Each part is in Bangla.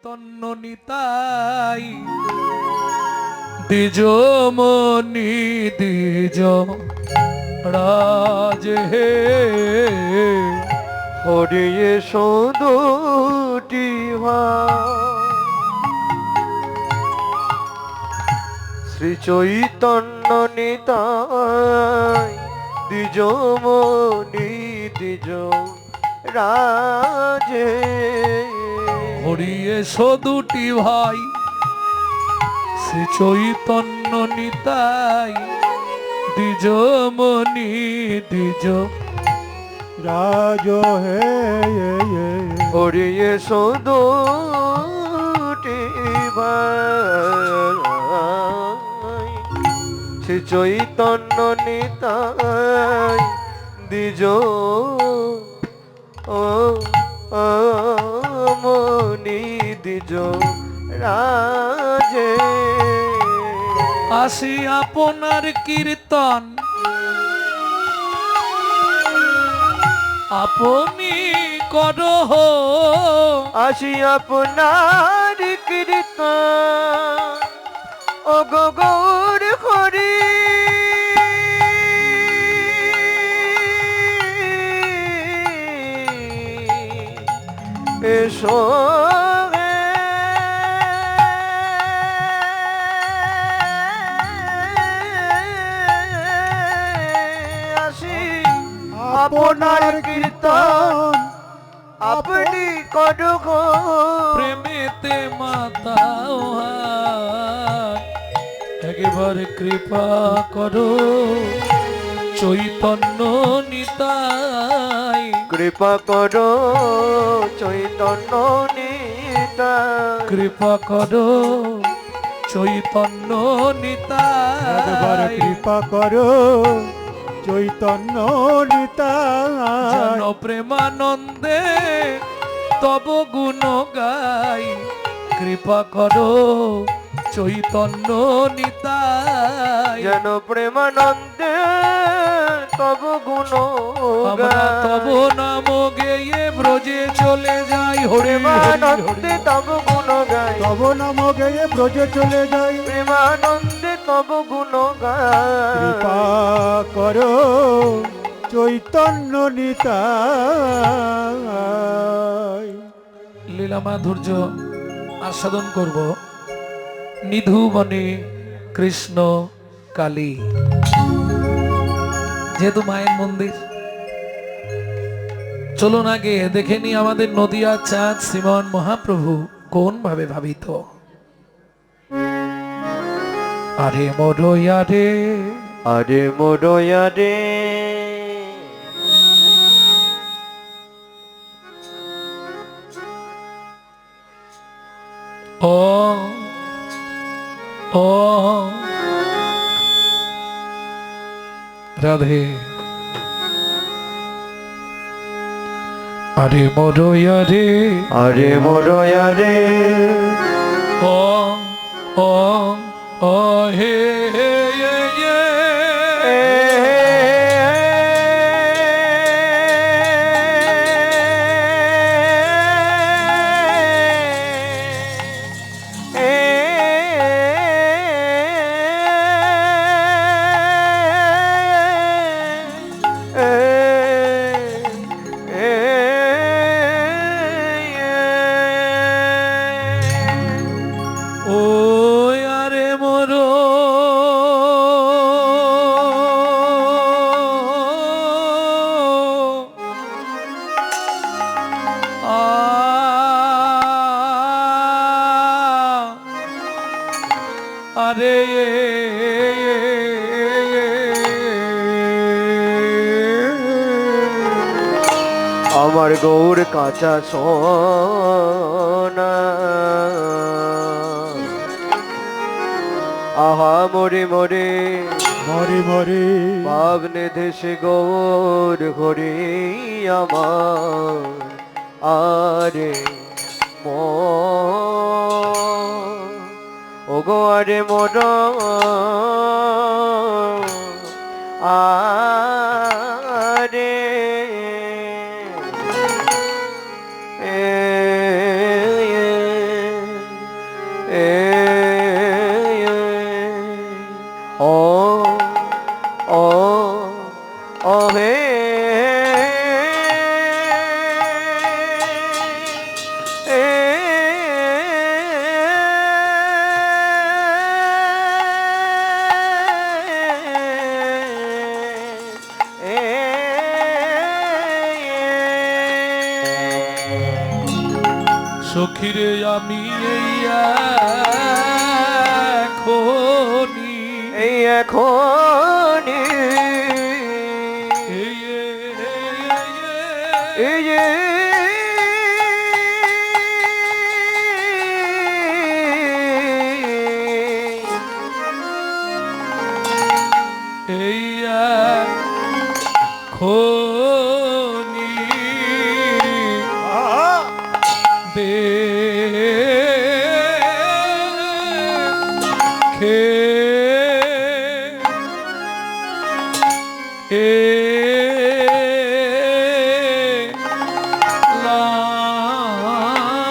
চৈতন্য নিতাই দ্বিজমণি দ্বিজ রাজ হে হরিয়ে সদুটি শ্রী চৈতন্য নিতাই দ্বিজমণি দ্বিজ রাজে হরিয়ে দুটি ভাই শ্রী চৈতন্য নিতাই দ্বিজমণি দ্বিজ রাজ হে হরিয়ে সদুটি ভাই শ্রী চৈতন্য নিতাই দ্বিজ মণি দ্বিজ রাজে আসি আপনার কীর্তন আপনি করহ আসি আপনার কীর্তন ও গৌর হরি এসো আসি আপনার কীর্তন আপনি করো প্রেমেতে মাতা একেবারে কৃপা করো চৈতন্য নিতাই কৃপা করো চৈতন্য নিতাই কৃপা করো চৈতন্য একবার নিতাই কৃপা করো চৈতন্য নিতাই যেন প্রেমানন্দে তব গুণ গাই কৃপা করো চৈতন্য নিতাই যেন প্রেমানন্দে তব গুণ আমরা তব নাম গেয়ে ব্রজে চলে যাই হরে প্রেমানন্দে তব গুণ গাই তব নাম গেয়ে ব্রজে চলে যাই প্রেমানন্দে তব গুণ কৃপা গাই করো চৈতন্য নিতাই লীলা মাধুর্য আস্বাদন করব নিধু বনে কৃষ্ণ কালী যেহেতু মায়ের মন্দির চলুন আগে দেখে নি আমাদের নদিয়া চাঁদ শ্রীমান মহাপ্রভু কোন ভাবে ভাবিত আরে মরয়া রে আরে মোরয়া রে ও ও রাধে আরে মরয়া রে আরে মোরয়া রে ও ও ও হে হে হে হে। ও আরে মরো আরে আমার গৌর কাঁচা সোনা আহা মরে মরে মরে মরে ভাবনে দেশে গৌর হরি আমার আরে ও গো আরে মোর আরে এ ও ও ও হে সখিরে আমি এই এখনি এই এখন এই এই যে এই এখনি দেখে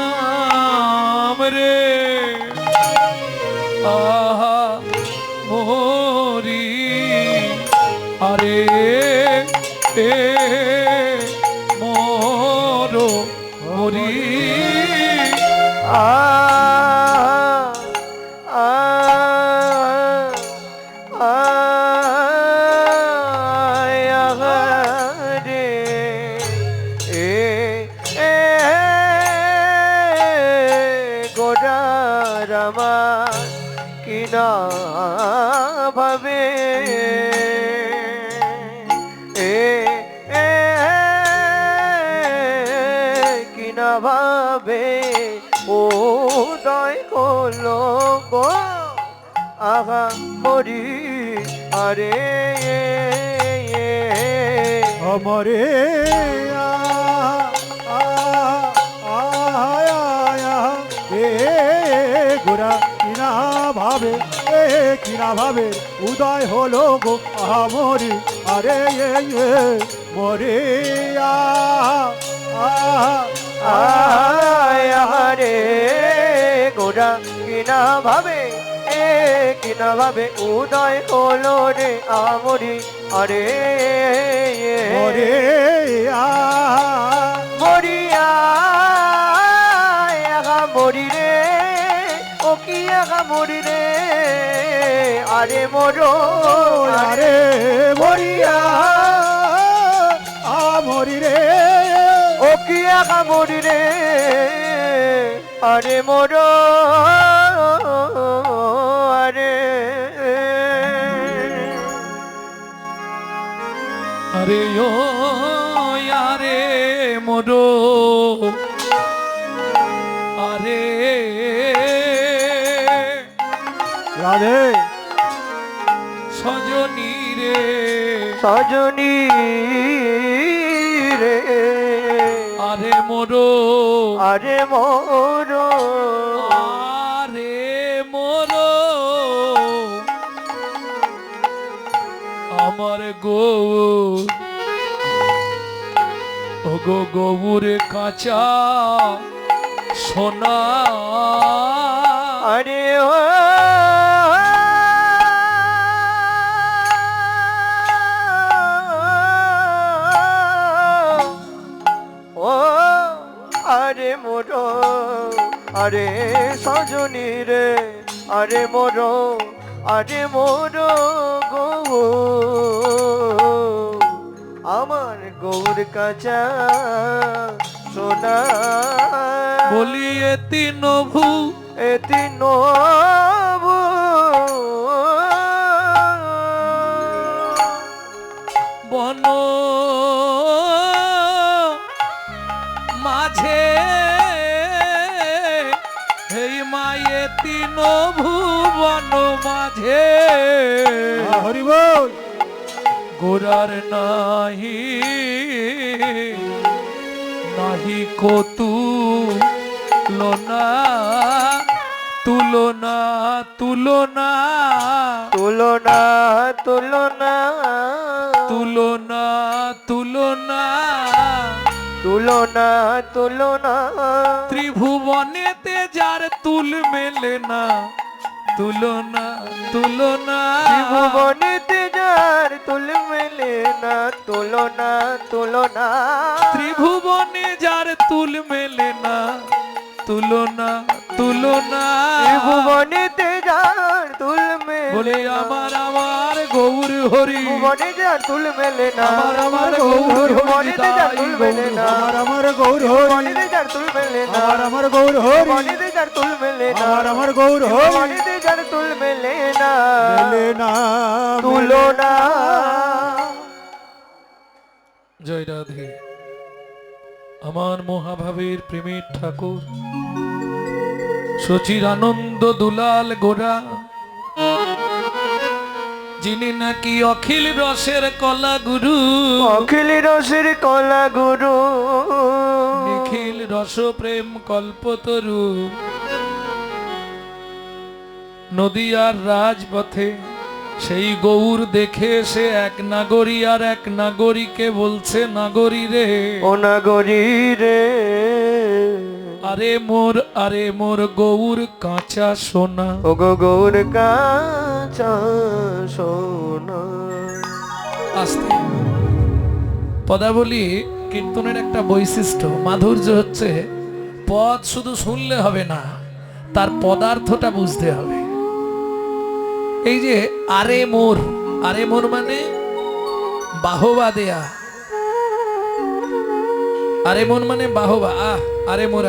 এলাম রে আহা মোরি আরে এ মোরো মোরি আ আ রে এ গোডারামা কিনা ভাবে কিনা ভাবে উদয় হলো গো আহা মরি আরে অমরে এ গোরা কিনা ভাবে কিনা ভাবে উদয় হলো গো আমরি আরে মরে আরে গোরা কিনা ভাবে কিনা ভাবে উদয় হলো রে আমরি আরে মরে মরিয়া মরি রে ও কি মরি রে আরে মরো আরে মরিয়া মরি রে ও কি মরি রে আরে মরো আরে আরে ও আরে মোরো আরে রাধে সজনী রে সজনী রে আরে মোরো আরে মোরো আরে মোরো আমার গৌর ও গো গৌরে কাঁচা সোনা আরে ও আরে মোরো আরে সজনী রে আরে মোরো আরে মোরো গো আমার গৌর কাঁচা সোনা বলি এতি নভু এতি নবু বন মাঝে এই মায়ে তিন ভুবন মাঝে হরি বল গোরার নাহি নাহি কতু লোনা তুলনা তুলনা তুলনা তুলনা তুলনা তুলনা তুলনা তুলনা ত্রিভুবনেতে যার যার তুল মেলে না, তুলনা তুলনা। ত্রিভুবনেতে যার তুল মেলে না, তুলনা তুলনা। ত্রিভুবনে যার তুল মেলে না, তুলনা তুলনা। ত্রিভুবনেতে যার তুল মেলে বলে না, আমার আমার গৌর হরি, ত্রিভুবনে যার তুল মেলে না, আমার আমার গৌর হরি ত্রিভুবনেতে যার তুল মেলে না, আমার গৌর হরি, ত্রিভুবনেতে যার তুল মেলে না, আমার গৌর হরি, ত্রিভুবনেতে যার তুল মেলে না, আমার গৌর হরি, ত্রিভুবনেতে যার তুল মেলে না, মেলে না তুলনা। জয় রাধে। আমার মহাভাবের প্রেমের ঠাকুর সচির আনন্দ দুলাল গোরা, যিনি নাকি অখিল রসের কলা গুরু, অখিল রসের কলা গুরু, নিখিল রস প্রেম কল্পতরু। নদিয়ার রাজপথে সেই গৌর দেখে সে এক নাগরী আর এক নাগরীকে বলছে, নাগরী রে, ও নাগরী রে, আরে মোর গৌর কাঁচা সোনা। ও গো গৌর কাঁচা সোনা। আস্তে পদাবলী কীর্তনের একটা বৈশিষ্ট্য, মাধুর্য হচ্ছে পদ শুধু শুনলে হবে না, তার পদার্থটা বুঝতে হবে। এই যে আরে মোর মানে বাহবা দেয়া, আরে মন মানে বাহবা। আরে মোর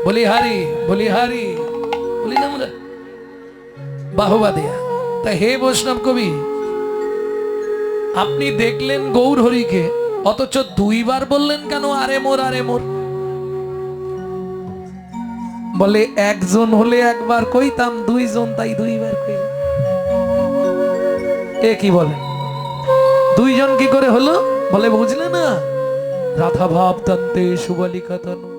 বলি হারি বলি না আমরা, বাহবা দেয়া। তা হে বৈষ্ণব কবি, আপনি দেখলেন গৌর হরিকে, অথচ দুইবার বললেন কেন আরে মোর? বলে একজন হলে একবার কইতাম, দুইজন তাই দুইবার কইলাম। এ কি বলেন, দুইজন কি করে হলো? বলে বুঝলে না, রাধা ভাব তন্তে সুবালিকা তনু।